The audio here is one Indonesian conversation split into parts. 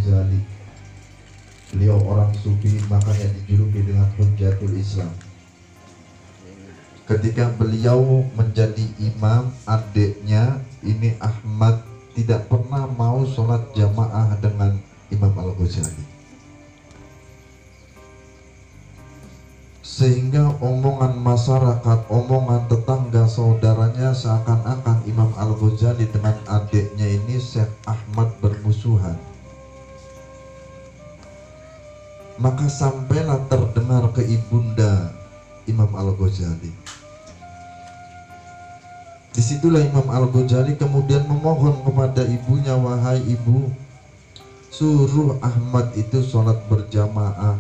Al-Ghazali. Beliau orang sufi, makanya dijuluki dengan Hujjatul Islam. Ketika beliau menjadi imam, adiknya ini Ahmad tidak pernah mau sholat jamaah dengan Imam Al-Ghazali. Sehingga omongan masyarakat, omongan tetangga saudaranya seakan-akan Imam Al-Ghazali dengan adiknya ini Syekh Ahmad bermusuhan. Maka sampailah terdengar ke ibunda Imam Al-Ghazali. Disitulah Imam Al-Ghazali kemudian memohon kepada ibunya, wahai ibu, suruh Ahmad itu sholat berjamaah.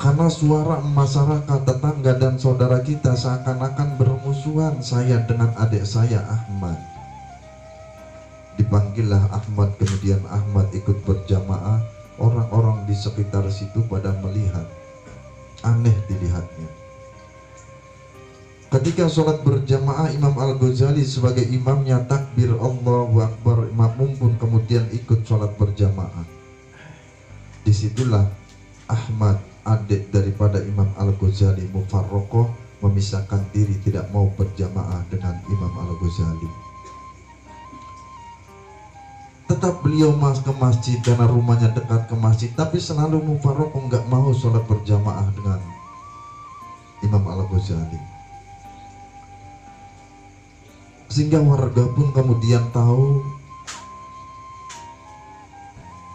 Karena suara masyarakat, tetangga dan saudara kita seakan-akan bermusuhan saya dengan adik saya Ahmad. Dipanggillah Ahmad, kemudian Ahmad ikut berjamaah. Orang-orang di sekitar situ pada melihat, aneh dilihatnya. Ketika sholat berjamaah, Imam Al-Ghazali sebagai imamnya takbir Allahu Akbar, makmum pun kemudian ikut sholat berjamaah. Disitulah Ahmad, adik daripada Imam Al-Ghazali, mufarroqoh, memisahkan diri, tidak mau berjamaah dengan Imam Al-Ghazali. Tetap beliau ke masjid karena rumahnya dekat ke masjid, tapi selalu mufarroqoh, nggak mau sholat berjamaah dengan Imam Al-Ghazali. Sehingga warga pun kemudian tahu,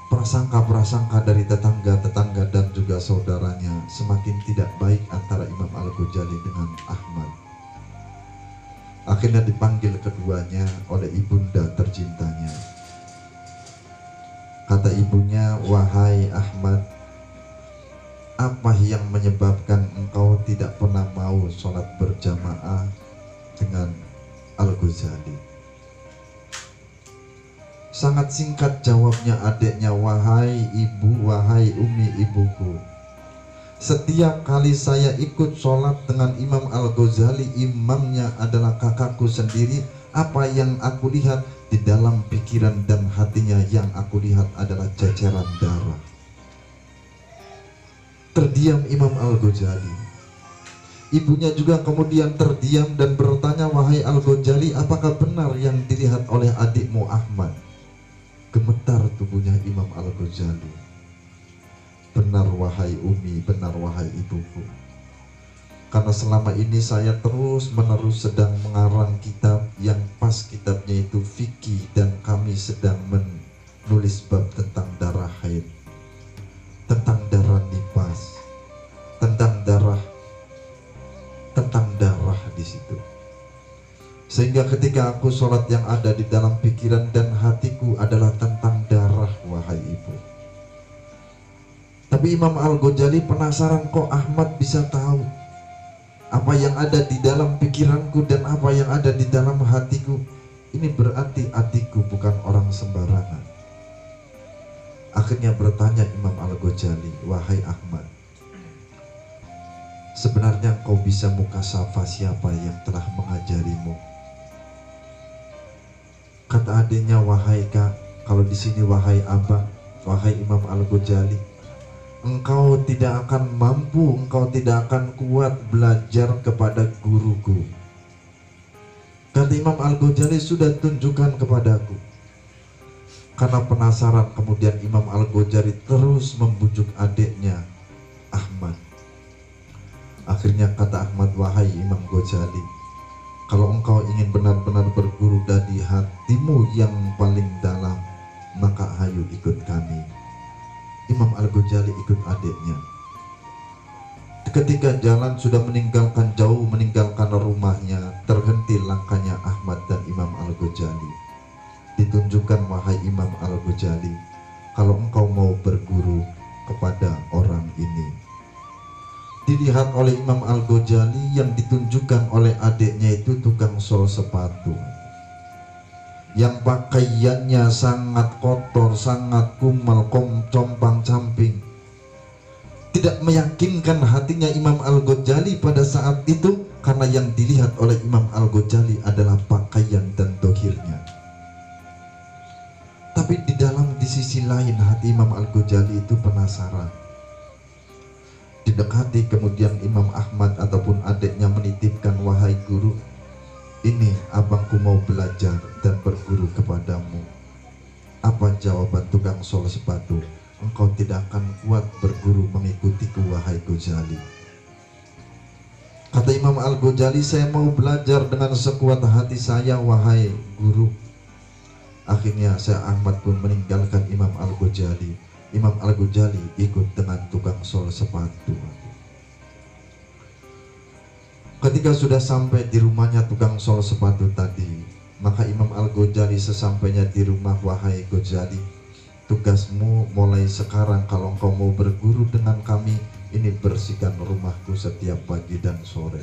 prasangka-prasangka dari tetangga-tetangga dan juga saudaranya semakin tidak baik antara Imam Al-Ghazali dengan Ahmad. Akhirnya dipanggil keduanya oleh ibunda tercintanya. Kata ibunya, wahai Ahmad, apa yang menyebabkan engkau tidak pernah mau sholat berjamaah dengan Al-Ghazali? Sangat singkat jawabnya adiknya, wahai ibu, wahai umi ibuku, setiap kali saya ikut sholat dengan Imam Al-Ghazali, imamnya adalah kakakku sendiri. Apa yang aku lihat di dalam pikiran dan hatinya, yang aku lihat adalah ceceran darah. Terdiam Imam Al-Ghazali. Ibunya juga kemudian terdiam dan bertanya, wahai Al-Ghazali, apakah benar yang dilihat oleh adikmu Ahmad? Gemetar tubuhnya Imam Al-Ghazali. Benar wahai umi, benar wahai ibuku. Karena selama ini saya terus menerus sedang mengarang kitab yang pas kitabnya itu fikih, dan kami sedang menulis bab tentang darah haid, tentang darah nifas, tentang darah di situ. Sehingga ketika aku sholat, yang ada di dalam pikiran dan hatiku adalah tentang darah, wahai ibu. Tapi Imam Al-Ghazali penasaran, kok Ahmad bisa tahu apa yang ada di dalam pikiranku dan apa yang ada di dalam hatiku. Ini berarti adikku bukan orang sembarangan. Akhirnya bertanya Imam Al-Ghazali, wahai Ahmad, sebenarnya kau bisa mukasyafah siapa yang telah mengajarimu? Kata adiknya, wahai kak, kalau di sini wahai abang, wahai Imam Al-Ghazali, engkau tidak akan mampu, engkau tidak akan kuat belajar kepada guruku. Kata Imam Al-Ghazali, sudah tunjukkan kepadaku. Karena penasaran, kemudian Imam Al-Ghazali terus membujuk adiknya Ahmad. Akhirnya kata Ahmad, wahai Imam Ghazali, kalau engkau ingin benar-benar berguru dari hatimu yang paling dalam, maka hayu ikut kami. Imam Al-Ghazali ikut adiknya. Ketika jalan sudah meninggalkan jauh, meninggalkan rumahnya, terhenti langkahnya Ahmad dan Imam Al-Ghazali. Ditunjukkan, wahai Imam Al-Ghazali, kalau engkau mau berguru kepada orang ini. Dilihat oleh Imam Al-Ghazali, yang ditunjukkan oleh adiknya itu tukang sol sepatu, yang pakaiannya sangat kotor, sangat kumal, compang-camping. Tidak meyakinkan hatinya Imam Al-Ghazali pada saat itu, karena yang dilihat oleh Imam Al-Ghazali adalah pakaian dan dohirnya. Tapi di sisi lain hati Imam Al-Ghazali itu penasaran. Didekati, kemudian Imam Ahmad ataupun adiknya menitipkan, wahai guru, ini abangku mau belajar dan berguru kepadamu. Apa jawaban tukang sol sepatu? Engkau tidak akan kuat berguru mengikutiku, wahai Ghazali. Kata Imam Al-Ghazali, saya mau belajar dengan sekuat hati saya, wahai guru. Akhirnya saya Ahmad pun meninggalkan Imam Al-Ghazali. Imam Al-Ghazali ikut dengan tukang sol sepatu. Ketika sudah sampai di rumahnya tukang sol sepatu tadi, maka Imam Al-Ghazali sesampainya di rumah, wahai Ghazali, tugasmu mulai sekarang kalau engkau mau berguru dengan kami, ini bersihkan rumahku setiap pagi dan sore.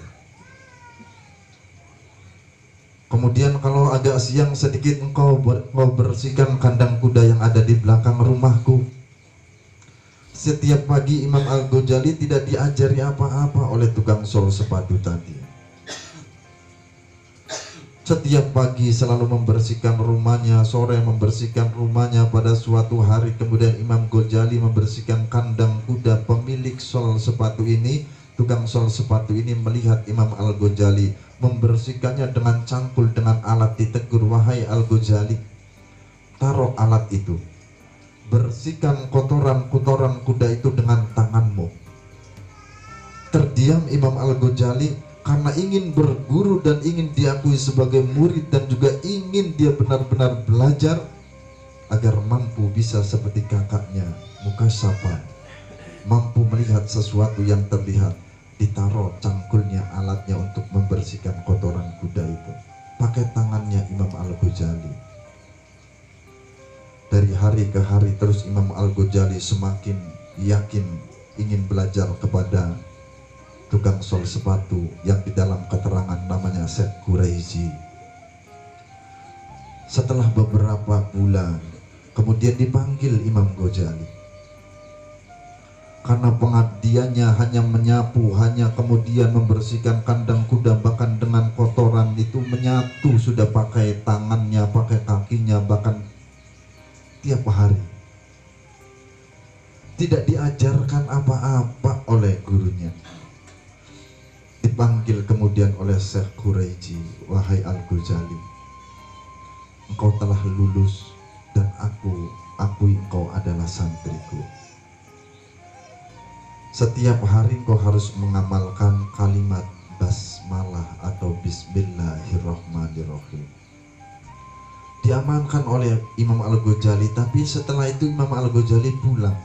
Kemudian kalau agak siang sedikit engkau bersihkan kandang kuda yang ada di belakang rumahku. Setiap pagi Imam Al-Ghazali tidak diajari apa-apa oleh tukang sol sepatu tadi. Setiap pagi selalu membersihkan rumahnya, sore membersihkan rumahnya. Pada suatu hari kemudian Imam Ghazali membersihkan kandang kuda pemilik sol sepatu ini. Tukang sol sepatu ini melihat Imam Al-Ghazali membersihkannya dengan cangkul, dengan alat, ditegur, wahai Al-Ghazali, taruh alat itu, bersihkan kotoran-kotoran kuda itu dengan tanganmu. Terdiam Imam Al-Ghazali karena ingin berguru dan ingin diakui sebagai murid, dan juga ingin dia benar-benar belajar agar mampu bisa seperti kakaknya Mukasyafah, mampu melihat sesuatu yang terlihat. Ditaruh cangkulnya, alatnya untuk membersihkan kotoran kuda itu, pakai tangannya Imam Al-Ghazali. Dari hari ke hari terus Imam Al-Ghazali semakin yakin ingin belajar kepada tukang sol sepatu yang di dalam keterangan namanya Syekh Quraisy. Setelah beberapa bulan kemudian dipanggil Imam Ghazali. Karena pengabdiannya hanya menyapu, hanya kemudian membersihkan kandang kuda, bahkan dengan kotoran itu menyatu, sudah pakai tangannya, pakai kakinya, bahkan tiap hari. Tidak diajarkan apa-apa oleh gurunya. Dipanggil kemudian oleh Syekh Quraisy, wahai Al-Ghazali, engkau telah lulus dan aku akui engkau adalah santriku. Setiap hari engkau harus mengamalkan kalimat basmalah atau bismillahirrahmanirrahim. Diamankan oleh Imam Al-Ghazali, tapi setelah itu Imam Al-Ghazali pulang.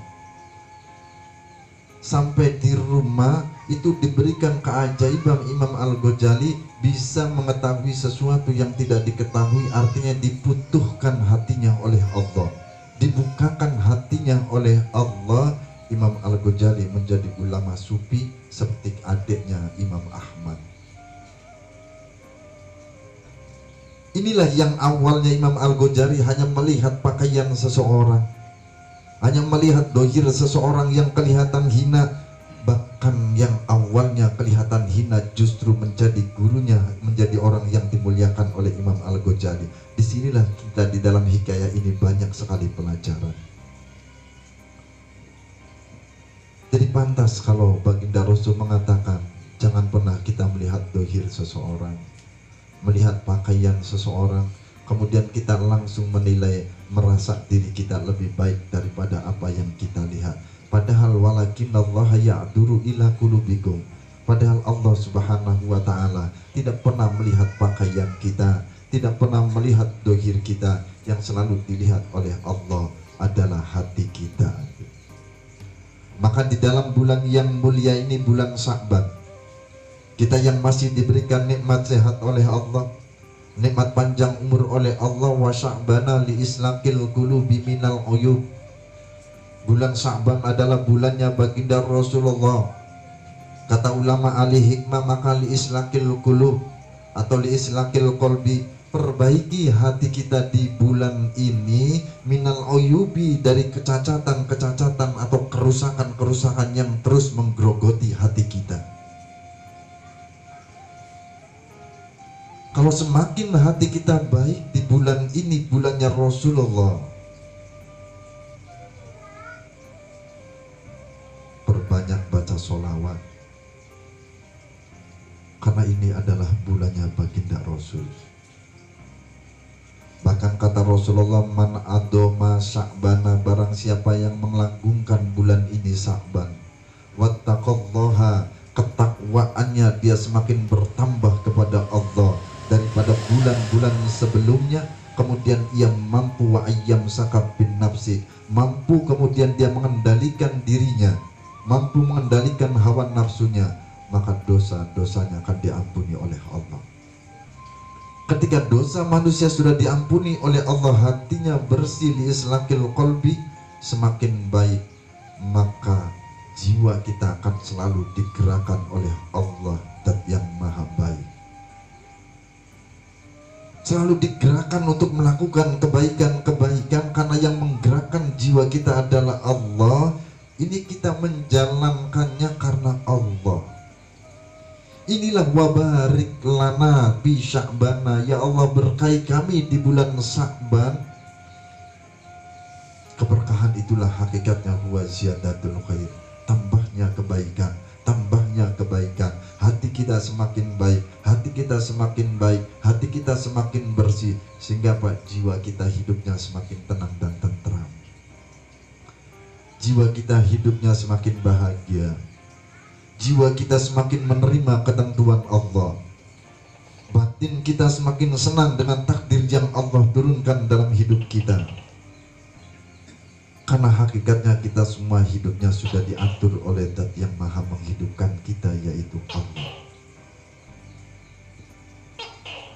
Sampai di rumah itu diberikan keajaiban, Imam Al-Ghazali bisa mengetahui sesuatu yang tidak diketahui, artinya diputuhkan hatinya oleh Allah, dibukakan hatinya oleh Allah. Imam Al-Ghazali menjadi ulama sufi seperti adiknya Imam Ahmad. Inilah yang awalnya Imam Al-Ghazali hanya melihat pakaian seseorang, hanya melihat dohir seseorang yang kelihatan hina. Bahkan yang awalnya kelihatan hina justru menjadi gurunya, menjadi orang yang dimuliakan oleh Imam Al-Ghazali. Disinilah kita di dalam hikayah ini banyak sekali pelajaran. Jadi pantas kalau baginda Rasul mengatakan, jangan pernah kita melihat dohir seseorang, melihat pakaian seseorang, kemudian kita langsung menilai, merasa diri kita lebih baik daripada apa yang kita lihat. Padahal walakinallaha ya'duru ila qulubikum. Padahal Allah Subhanahu wa ta'ala tidak pernah melihat pakaian kita, tidak pernah melihat dohir kita. Yang selalu dilihat oleh Allah adalah hati kita. Maka di dalam bulan yang mulia ini, bulan Sya'ban, kita yang masih diberikan nikmat sehat oleh Allah, nikmat panjang umur oleh Allah, wa sya'bana li islaqil qulubi minal uyub. Bulan Sya'ban adalah bulannya baginda Rasulullah. Kata ulama ahli hikmah, maka li islaqil qulub atau li islaqil qalbi, perbaiki hati kita di bulan ini minal uyubi, dari kecacatan-kecacatan atau kerusakan-kerusakan yang terus menggerogoti hati kita. Kalau semakin hati kita baik di bulan ini, bulannya Rasulullah, sholawat, karena ini adalah bulannya baginda Rasul. Bahkan kata Rasulullah, man adoma sya'bana, barang siapa yang melangkungkan bulan ini Sya'ban, wattaqallaha, ketakwaannya dia semakin bertambah kepada Allah daripada bulan-bulan sebelumnya. Kemudian ia mampu wa ayyam sakab bin nafsi, mampu kemudian dia mengendalikan dirinya, mampu mengendalikan hawa nafsunya, maka dosa-dosanya akan diampuni oleh Allah. Ketika dosa manusia sudah diampuni oleh Allah, hatinya bersih, li islahil qalbi, semakin baik, maka jiwa kita akan selalu digerakkan oleh Allah Dat yang maha baik, selalu digerakkan untuk melakukan kebaikan-kebaikan, karena yang menggerakkan jiwa kita adalah Allah. Ini kita menjalankannya karena Allah. Inilah wabarik lana bi Sya'bana, ya Allah berkahi kami di bulan Sya'ban. Keberkahan itulah hakikatnya, huwa ziyadatul khair, tambahnya kebaikan, tambahnya kebaikan. Hati kita semakin baik, hati kita semakin baik, hati kita semakin bersih, sehingga Pak, jiwa kita hidupnya semakin tenang dan tentram. Jiwa kita hidupnya semakin bahagia, jiwa kita semakin menerima ketentuan Allah, batin kita semakin senang dengan takdir yang Allah turunkan dalam hidup kita. Karena hakikatnya kita semua hidupnya sudah diatur oleh Dat yang maha menghidupkan kita, yaitu Allah.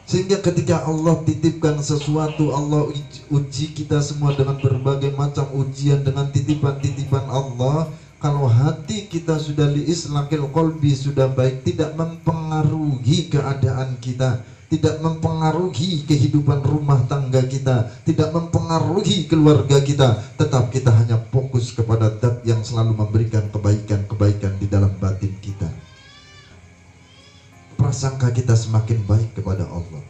Sehingga ketika Allah titipkan sesuatu, Allah uji kita semua dengan berbagai macam ujian, dengan titipan-titipan Allah. Kalau hati kita sudah li islahil qalbi, sudah baik, tidak mempengaruhi keadaan kita, tidak mempengaruhi kehidupan rumah tangga kita, tidak mempengaruhi keluarga kita, tetap kita hanya fokus kepada Dat yang selalu memberikan kebaikan-kebaikan di dalam batin kita. Prasangka kita semakin baik kepada Allah,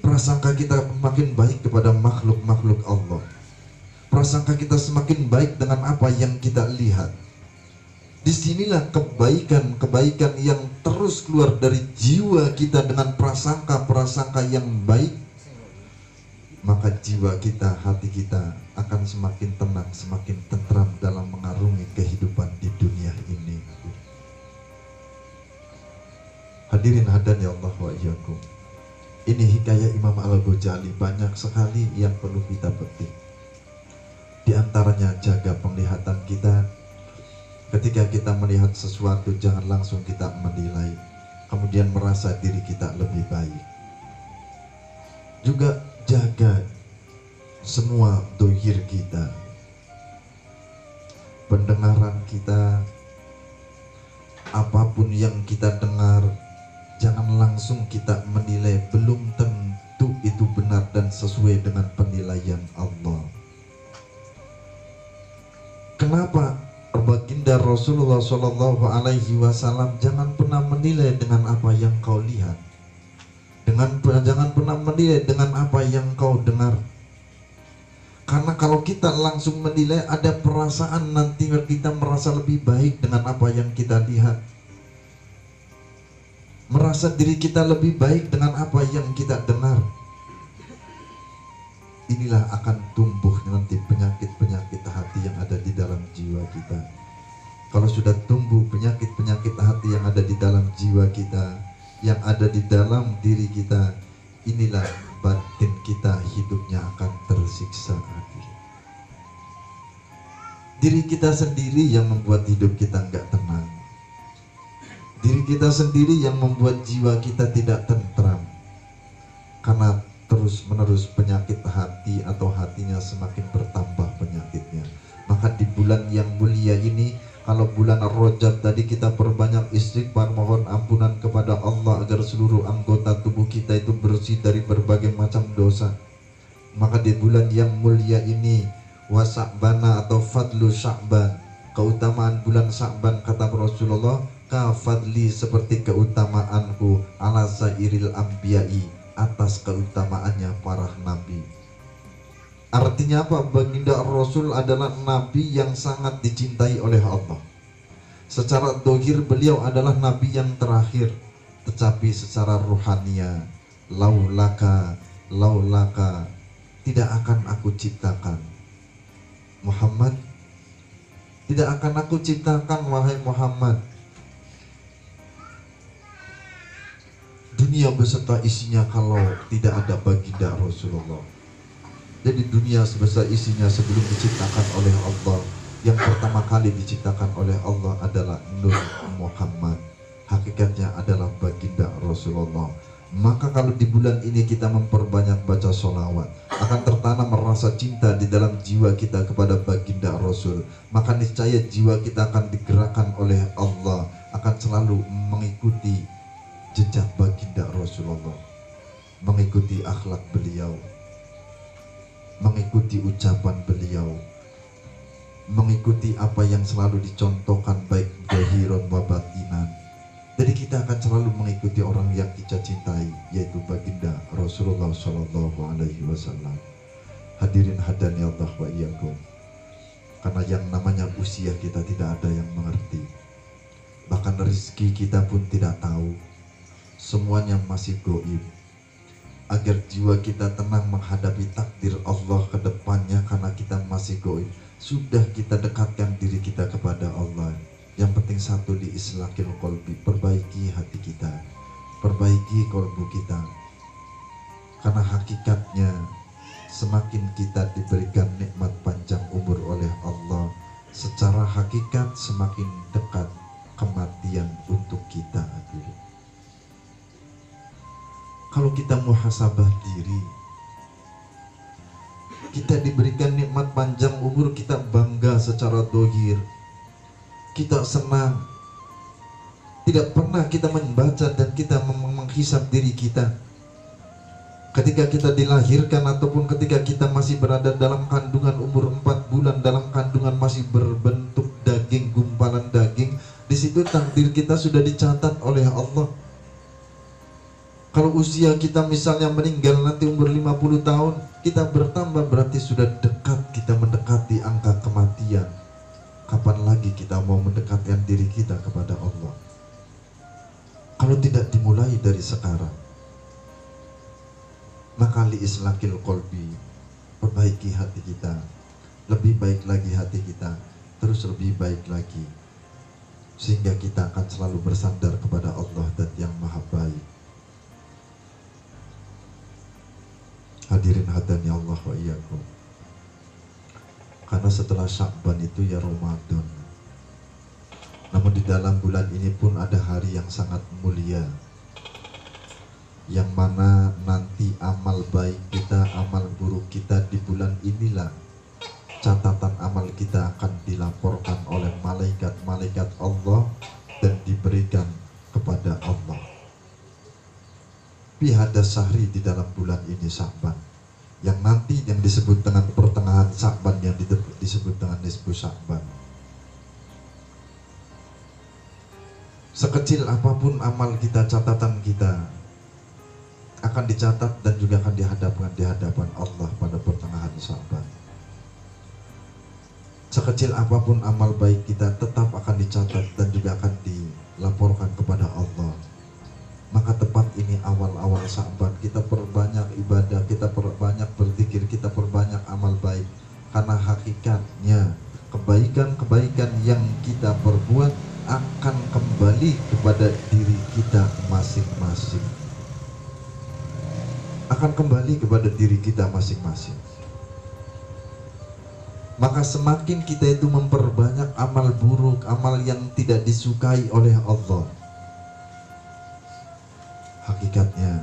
prasangka kita semakin baik kepada makhluk-makhluk Allah, prasangka kita semakin baik dengan apa yang kita lihat. Disinilah kebaikan-kebaikan yang terus keluar dari jiwa kita dengan prasangka-prasangka yang baik. Maka jiwa kita, hati kita akan semakin tenang, semakin tentram dalam mengarungi kehidupan di dunia ini. Hadirin hadan ya Allah wa iyyakum. Ini hikayat Imam Al-Ghazali, banyak sekali yang perlu kita petik. Di antaranya jaga penglihatan kita. Ketika kita melihat sesuatu, jangan langsung kita menilai, kemudian merasa diri kita lebih baik. Juga jaga semua dohir kita, pendengaran kita, apapun yang kita dengar, jangan langsung kita menilai, belum tentu itu benar dan sesuai dengan penilaian Allah. Kenapa? Baginda Rasulullah Shallallahu Alaihi Wasallam, jangan pernah menilai dengan apa yang kau lihat, jangan pernah menilai dengan apa yang kau dengar. Karena kalau kita langsung menilai, ada perasaan nanti kita merasa lebih baik dengan apa yang kita lihat, merasa diri kita lebih baik dengan apa yang kita dengar. Inilah akan tumbuh nanti penyakit-penyakit hati yang ada di dalam jiwa kita. Kalau sudah tumbuh penyakit-penyakit hati yang ada di dalam jiwa kita, yang ada di dalam diri kita, inilah batin kita hidupnya akan tersiksa. Diri kita sendiri yang membuat hidup kita nggak tenang. Diri kita sendiri yang membuat jiwa kita tidak tentram. Karena terus-menerus penyakit hati atau hatinya semakin bertambah penyakitnya. Maka di bulan yang mulia ini, kalau bulan Rajab tadi, kita perbanyak istighfar, mohon ampunan kepada Allah agar seluruh anggota tubuh kita itu bersih dari berbagai macam dosa. Maka di bulan yang mulia ini, wa Sya'bana atau fadlu Sya'ban, keutamaan bulan Sya'ban, kata Rasulullah, ka fadli, seperti keutamaanku, ala sairil anbiya'i, atas keutamaannya para nabi. Artinya apa? Baginda Rasul adalah nabi yang sangat dicintai oleh Allah, Secara dohir beliau adalah nabi yang terakhir, tetapi secara ruhania, laulaka tidak akan aku ciptakan Muhammad, tidak akan aku ciptakan wahai Muhammad dunia beserta isinya kalau tidak ada baginda Rasulullah. Jadi dunia sebesar isinya sebelum diciptakan oleh Allah, yang pertama kali diciptakan oleh Allah adalah Nur Muhammad. Hakikatnya adalah baginda Rasulullah. Maka kalau di bulan ini kita memperbanyak baca sholawat, akan tertanam rasa cinta di dalam jiwa kita kepada baginda Rasul. Maka niscaya jiwa kita akan digerakkan oleh Allah, akan selalu mengikuti jejak baginda Rasulullah, mengikuti akhlak beliau, mengikuti ucapan beliau, mengikuti apa yang selalu dicontohkan baik zahiran wa batinan. Jadi kita akan selalu mengikuti orang yang kita cintai, yaitu baginda Rasulullah Shallallahu Alaihi Wasallam. Hadirin hadani Allah wa iyyakum. Karena yang namanya usia kita tidak ada yang mengerti, bahkan rezeki kita pun tidak tahu, semuanya masih gaib. Agar jiwa kita tenang menghadapi takdir Allah ke depannya, karena kita masih gaib, sudah kita dekatkan diri kita kepada Allah. Yang penting satu, di islahil qalbi, perbaiki hati kita, perbaiki kolbu kita. Karena hakikatnya semakin kita diberikan nikmat panjang umur oleh Allah, secara hakikat semakin dekat kematian untuk kita. Kalau kita muhasabah diri, kita diberikan nikmat panjang umur, kita bangga secara dohir, kita senang. Tidak pernah kita membaca dan kita menghisab diri kita ketika kita dilahirkan, ataupun ketika kita masih berada dalam kandungan umur 4 bulan, dalam kandungan masih berbentuk daging, gumpalan daging. Di situ takdir kita sudah dicatat oleh Allah. Kalau usia kita misalnya meninggal nanti umur 50 tahun, kita bertambah, berarti sudah dekat kita mendekati angka kematian. Kapan lagi kita mau mendekatkan diri kita kepada Allah? Kalau tidak dimulai dari sekarang, maka li islahil qalbi, perbaiki hati kita, lebih baik lagi hati kita, terus lebih baik lagi, sehingga kita akan selalu bersandar kepada Allah dan yang maha baik. Hadirin hadani Allah wa iyyakum. Karena setelah Sya'ban itu ya Ramadan. Namun di dalam bulan ini pun ada hari yang sangat mulia, yang mana nanti amal baik kita, amal buruk kita di bulan inilah, catatan amal kita akan dilaporkan oleh malaikat-malaikat Allah dan diberikan kepada Allah. Bihada sahri, di dalam bulan ini Sya'ban, yang nanti yang disebut dengan pertengahan Sya'ban, yang disebut dengan nisfu Sya'ban. Sekecil apapun amal kita, catatan kita akan dicatat dan juga akan dihadapkan di hadapan Allah pada pertengahan Sya'ban. Sekecil apapun amal baik kita tetap akan dicatat dan juga akan dilaporkan kepada Allah. Maka tepat ini awal-awal Sya'ban, kita perbanyak ibadah, kita perbanyak berzikir, kita perbanyak amal baik. Karena hakikatnya kebaikan-kebaikan yang kita perbuat akan kembali kepada diri kita masing-masing. Akan kembali kepada diri kita masing-masing. Maka semakin kita itu memperbanyak amal buruk, amal yang tidak disukai oleh Allah, hakikatnya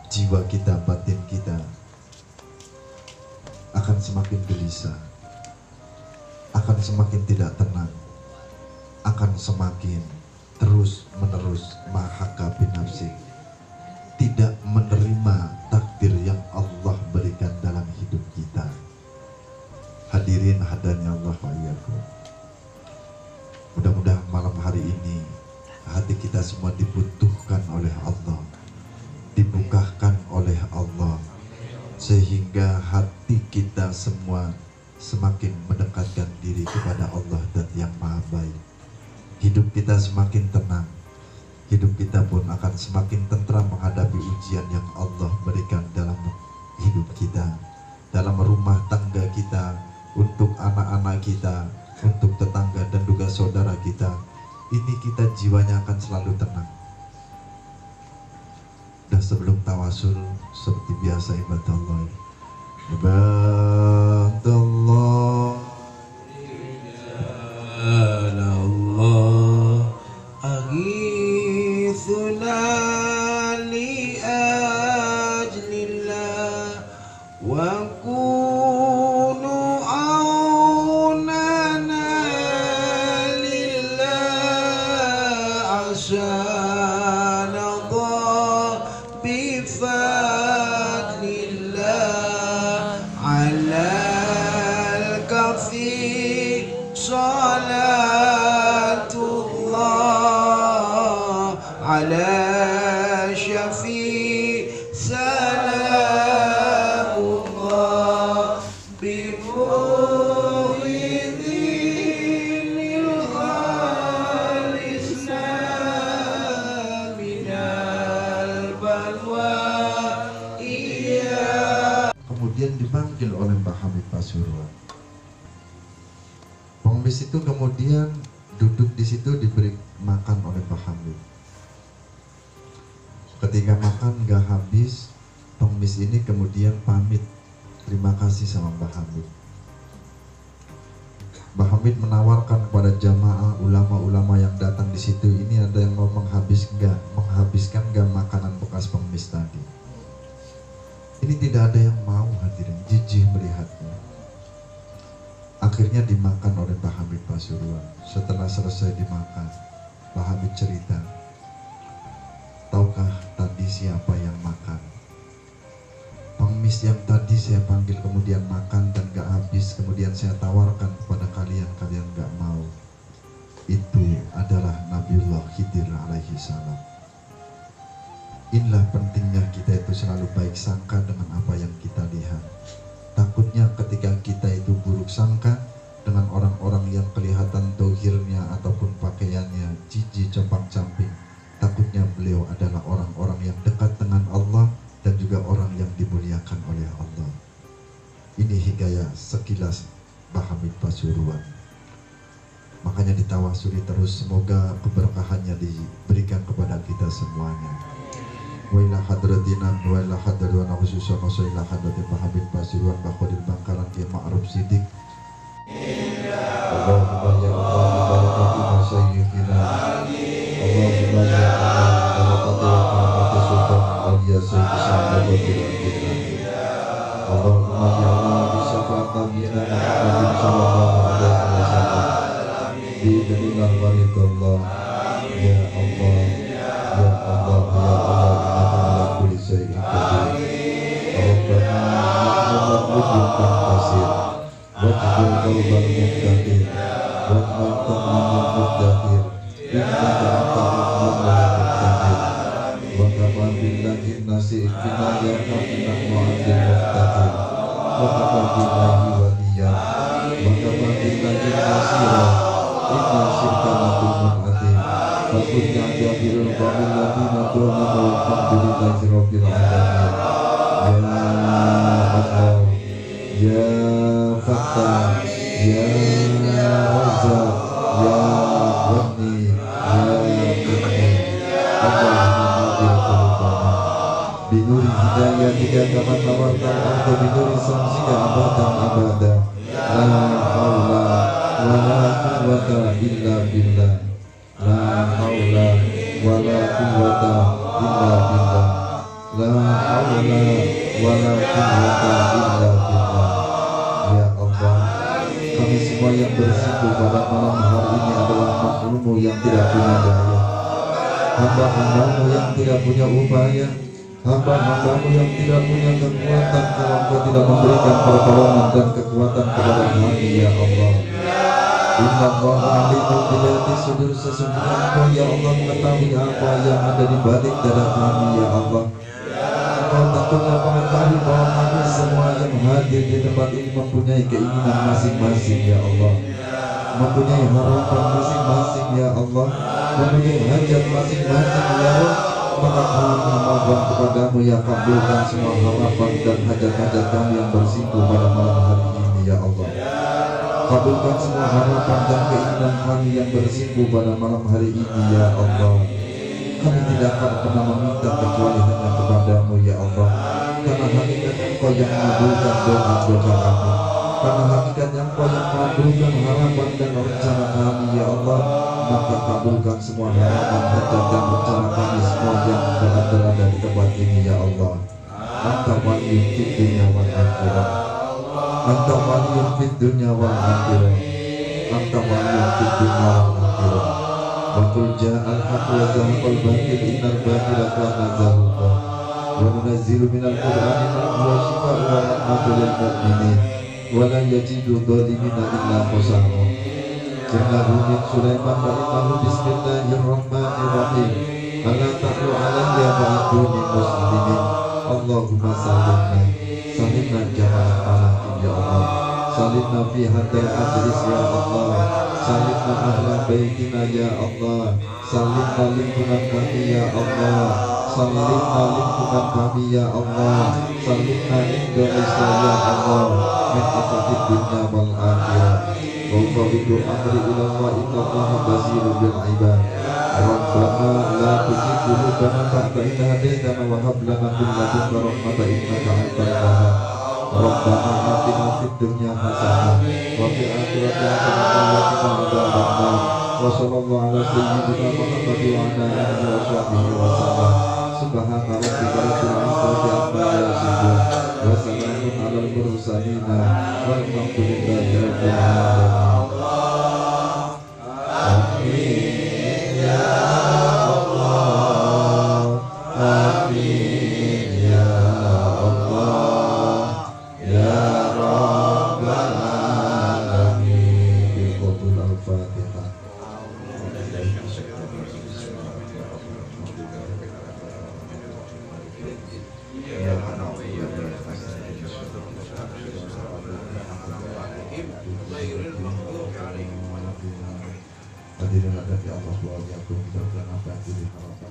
jiwa kita, batin kita akan semakin gelisah, akan semakin tidak tenang, akan semakin terus menerus mahaka binafsi, tidak menerima takdir yang Allah berikan dalam hidup kita. Hadirin hadani Allah wa iyyakum. Mudah-mudahan malam hari ini hati kita semua dibutuhkan oleh Allah, dibukakan oleh Allah, sehingga hati kita semua semakin mendekatkan diri kepada Allah dan yang maha baik. kita semakin tenang, hidup kita pun akan semakin tentram menghadapi ujian yang Allah berikan dalam hidup kita, dalam rumah tangga kita, untuk anak-anak kita, untuk tetangga dan juga saudara kita. Ini kita jiwanya akan selalu tenang. Dan sebelum tawasul, seperti biasa ibadallah, ibadallah, Allah aghithuna li ajlillah wa kunu aunana lillah asanallah bifadlillah alal kafi salatullah ala syafi salamullah bimuridinil khalisna minal balwa iya. Kemudian dipanggil oleh Mbah Hamid Pasuruan. Pengemis itu kemudian duduk di situ diberi makan oleh Mbah Hamid. Ketika makan gak habis, pengemis ini kemudian pamit terima kasih sama Mbah Hamid. Mbah Hamid menawarkan kepada jamaah ulama-ulama yang datang di situ, ini ada yang mau menghabiskan gak makanan bekas pengemis tadi. Ini tidak ada yang mau, hadirin, jijik melihatnya. Akhirnya dimakan oleh Mbah Hamid Pasuruan. Setelah selesai dimakan, Mbah Hamid cerita, tahukah tadi siapa yang makan? Pengemis yang tadi saya panggil kemudian makan dan gak habis, kemudian saya tawarkan kepada kalian, kalian gak mau. Itu adalah Nabiullah Khidir alaihi salam. Inilah pentingnya kita itu selalu baik sangka dengan apa yang kita lihat. Takutnya ketika kita itu buruk sangka dengan orang-orang yang kelihatan dohirnya ataupun pakaiannya jijik compang-camping, takutnya beliau adalah orang-orang yang dekat dengan Allah dan juga orang yang dimuliakan oleh Allah. Ini hikayat sekilas Mbah Hamid Pasuruan. Makanya ditawasuli terus, semoga keberkahannya diberikan kepada kita semuanya. Wa ila hadratina wa ila hadratina khususan wa ila hadratin Mbah Hamid Pasuruan Bakhudil Bangkalan Ki Ma'ruf Sidik. Allahumma ya Allah barakati masyayyikhina. Allahumma ya Allah barakati wa karamati sultan awliya sayyidi sahabatil kiram. Allahumma ya Allah bisyafaat nabiyina Muhammadin sallallahu alaihi wasallam. Biidznillah walidullah. Ya Allah, ya Allah, ya Allah, innaka ala kulli syai'in qadir. Rabbana innaka mujibbun qasir. Wajibul qalbal muqtadir. Wajibul qalbal muqtadir. Innaka antal rahmanul muqtadir. Wa kafa billahi nasi ikfina ya kafina mu'adil muqtadir. Wa kafa billahi waliya. Wa kafa billahi nasira. Inna syirka lakulmun atim. Fakulnya jahirul qawmin ladina do'amu alhamdulillahi rabbil alamin. Ya Allah, ya Fattah, ya Razzaq, ya Ghani, ya Ghani. Allahumma nadir qulubana binuri hidayatika kama tawartal ardu binuri samsika abadan abada. La haula wa la quwwata illa billah. La haula wa la quwwata illa billah. La haula wa la quwwata illa billah. Ya Allah, kami semua yang bersatu pada malam hari ini adalah makhlukmu yang tidak punya daya, hamba-hambamu yang tidak punya upaya, hamba-hambamu yang tidak punya kekuatan kalau Engkau tidak memberikan pertolongan dan kekuatan kepada kami. Ya Allah, Inna Allaha alimun bidati sudur, sesungguhnya Engkau ya Allah mengetahui apa yang ada di balik dada kami. Ya Allah, Engkau tentunya mengetahui bahwa kami semua yang hadir di tempat ini mempunyai keinginan masing-masing. Ya Allah, mempunyai harapan masing-masing ya Allah, mempunyai hajat masing-masing ya Allah. Maka kami mohon kepadamu ya, kabulkan semua harapan dan hajat-hajat kami yang bersimpuh pada malam hari ini ya Allah. Kabulkan semua harapan dan keinginan kami yang bersimpuh pada malam hari ini ya Allah. Kami tidak akan pernah meminta kecuali hanya kepadamu ya Allah, karena hakikatnya Engkau yang mengabulkan doa-doa kami, karena hakikatnya Engkau yang mengabulkan harapan dan rencana kami ya Allah. Maka kabulkan semua harapan, hajat dan rencana kami semua yang berada di tempat ini ya Allah. Anta waliyun fid dunya wal akhirah, Anta waliyun fid dunya wal akhirah, Anta waliyun fid dunya wal akhirah. Wa qul ja'al haqq wa zahaqal batil innal batila kana zahuqa. Wa nunazzilu minal qur'ani ma huwa shifaa'un wa rahmatun lil mu'minin wa la yazidu dhalimina illa khasara. Innahu min Sulaiman wa innahu bismillahirrahmanirrahim. Ala ta'lu alayya wa'atuni muslimin. Allahumma salimna jama'at alakin ya Allah. Salimna fi hadal majlis ya Allah. Salimna ahla baitina ya Allah. Salimna lingkungan kami ya Allah. Salimna lingkungan kami ya Allah. Salimna Indonesia ya Allah. Min afatid dunya wal akhirah. Wa ufawidu amri ila Allah, inna Allaha basirun bil ibad. Rabbana la tuzigh qulubana ba'da idh hadaytana wa hab lana min ladunka rahmatan innaka antal wahhab. Rabbana atina fid dunya hasanah wa fil akhirati hasanah wa qina adzabannar. Wa sallallahu ala sayyidina Muhammad wa ala alihi wa sahbihi wa sallam. Subhana rabbika rabbil izzati amma yasifun wa salamun alal mursalin walhamdulillahi rabbil alamin. Amin ya Allah, amin ya Allah, ya Rabbal alamin. Biqaul al-Fatihah. Hadirin ada di Allah SWT, mudah-mudahan apa yang diharapkan